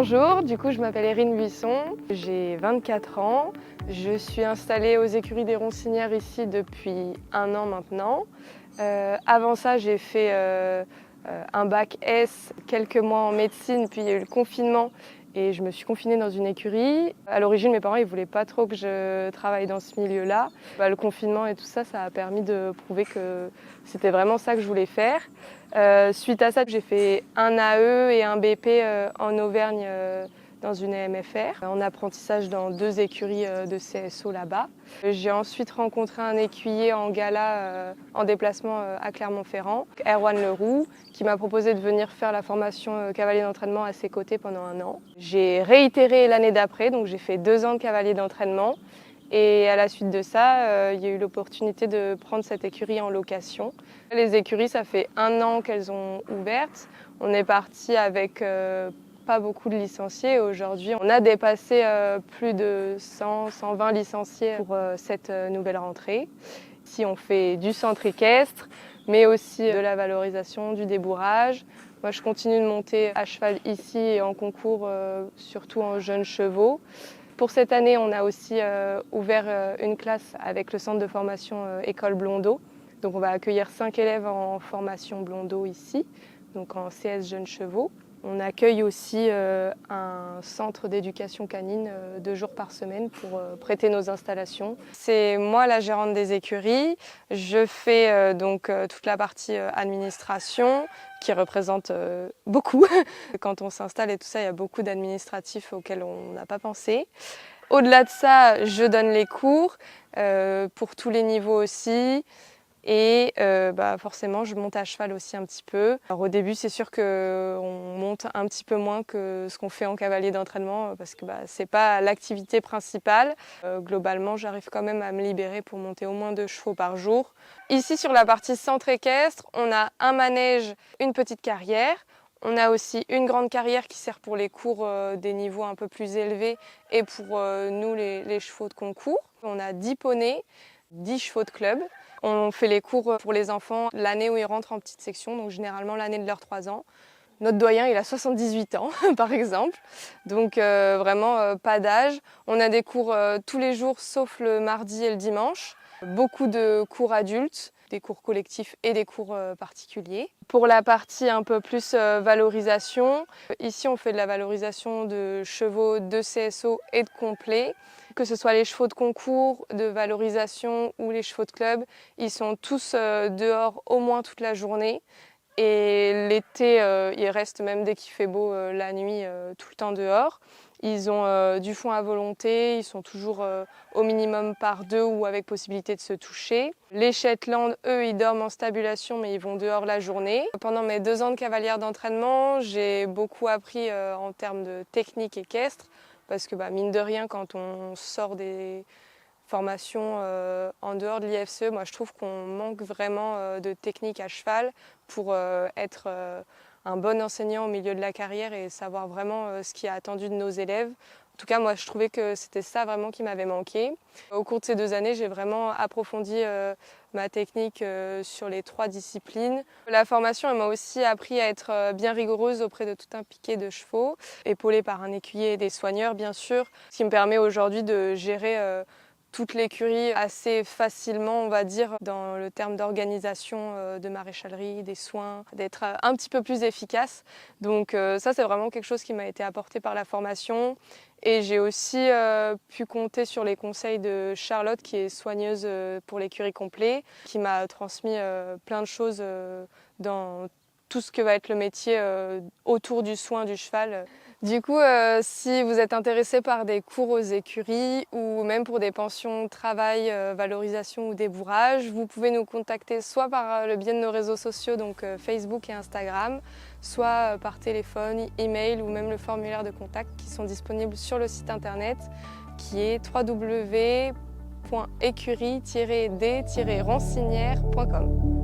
Bonjour, du coup je m'appelle Erin Buisson, j'ai 24 ans. Je suis installée aux écuries des Roncinières ici depuis 1 an maintenant. Avant ça j'ai fait un bac S, quelques mois en médecine, puis il y a eu le confinement et je me suis confinée dans une écurie. À l'origine mes parents ne voulaient pas trop que je travaille dans ce milieu-là. Le confinement et tout ça, ça a permis de prouver que c'était vraiment ça que je voulais faire. Suite à ça, j'ai fait un AE et un BP en Auvergne dans une EMFR, en apprentissage dans 2 écuries de CSO là-bas. J'ai ensuite rencontré un écuyer en gala en déplacement à Clermont-Ferrand, Erwan Leroux, qui m'a proposé de venir faire la formation cavalier d'entraînement à ses côtés pendant 1 an. J'ai réitéré l'année d'après, donc j'ai fait 2 ans de cavalier d'entraînement. Et à la suite de ça, il y a eu l'opportunité de prendre cette écurie en location. Les écuries, ça fait 1 an qu'elles ont ouvertes. On est parti avec pas beaucoup de licenciés. Aujourd'hui, on a dépassé plus de 100-120 licenciés pour cette nouvelle rentrée. Ici, on fait du centre équestre, mais aussi de la valorisation, du débourrage. Moi, je continue de monter à cheval ici et en concours, surtout en jeunes chevaux. Pour cette année, on a aussi ouvert une classe avec le centre de formation École Blondeau. Donc on va accueillir 5 élèves en formation Blondeau ici, donc en CS Jeunes Chevaux. On accueille aussi un centre d'éducation canine 2 jours par semaine pour prêter nos installations. C'est moi la gérante des écuries. Je fais donc toute la partie administration qui représente beaucoup. Quand on s'installe et tout ça, il y a beaucoup d'administratifs auxquels on n'a pas pensé. Au-delà de ça, je donne les cours pour tous les niveaux aussi. Et forcément, je monte à cheval aussi un petit peu. Alors, au début, c'est sûr qu'on monte un petit peu moins que ce qu'on fait en cavalier d'entraînement parce que c'est pas l'activité principale. Globalement, j'arrive quand même à me libérer pour monter au moins 2 chevaux par jour. Ici, sur la partie centre équestre, on a un manège, une petite carrière. On a aussi une grande carrière qui sert pour les cours des niveaux un peu plus élevés et pour nous, les chevaux de concours. On a 10 poneys, 10 chevaux de club. On fait les cours pour les enfants l'année où ils rentrent en petite section, donc généralement l'année de leurs 3 ans. Notre doyen, il a 78 ans, par exemple. Donc vraiment pas d'âge. On a des cours tous les jours, sauf le mardi et le dimanche. Beaucoup de cours adultes, des cours collectifs et des cours particuliers. Pour la partie un peu plus valorisation, ici on fait de la valorisation de chevaux de CSO et de complets. Que ce soit les chevaux de concours, de valorisation ou les chevaux de club, ils sont tous dehors au moins toute la journée. Et l'été, ils restent même dès qu'il fait beau la nuit, tout le temps dehors. Ils ont du foin à volonté, ils sont toujours au minimum par 2 ou avec possibilité de se toucher. Les Shetland, eux, ils dorment en stabulation mais ils vont dehors la journée. Pendant mes 2 ans de cavalière d'entraînement, j'ai beaucoup appris en termes de technique équestre parce que mine de rien, quand on sort des formations en dehors de l'IFCE, moi je trouve qu'on manque vraiment de technique à cheval pour être un bon enseignant au milieu de la carrière et savoir vraiment ce qui est attendu de nos élèves. En tout cas, moi, je trouvais que c'était ça vraiment qui m'avait manqué. Au cours de ces 2 années, j'ai vraiment approfondi ma technique sur les 3 disciplines. La formation, elle m'a aussi appris à être bien rigoureuse auprès de tout un piquet de chevaux, épaulée par un écuyer et des soigneurs, bien sûr, ce qui me permet aujourd'hui de gérer toute l'écurie assez facilement, on va dire, dans le terme d'organisation de maréchalerie, des soins, d'être un petit peu plus efficace. Donc ça, c'est vraiment quelque chose qui m'a été apporté par la formation. Et j'ai aussi pu compter sur les conseils de Charlotte, qui est soigneuse pour l'écurie complet, qui m'a transmis plein de choses dans tout ce que va être le métier autour du soin du cheval. Du coup, si vous êtes intéressé par des cours aux écuries ou même pour des pensions travail, valorisation ou débourrage, vous pouvez nous contacter soit par le biais de nos réseaux sociaux, donc Facebook et Instagram, soit par téléphone, email ou même le formulaire de contact qui sont disponibles sur le site internet qui est www.écurie-d-roncinière.com.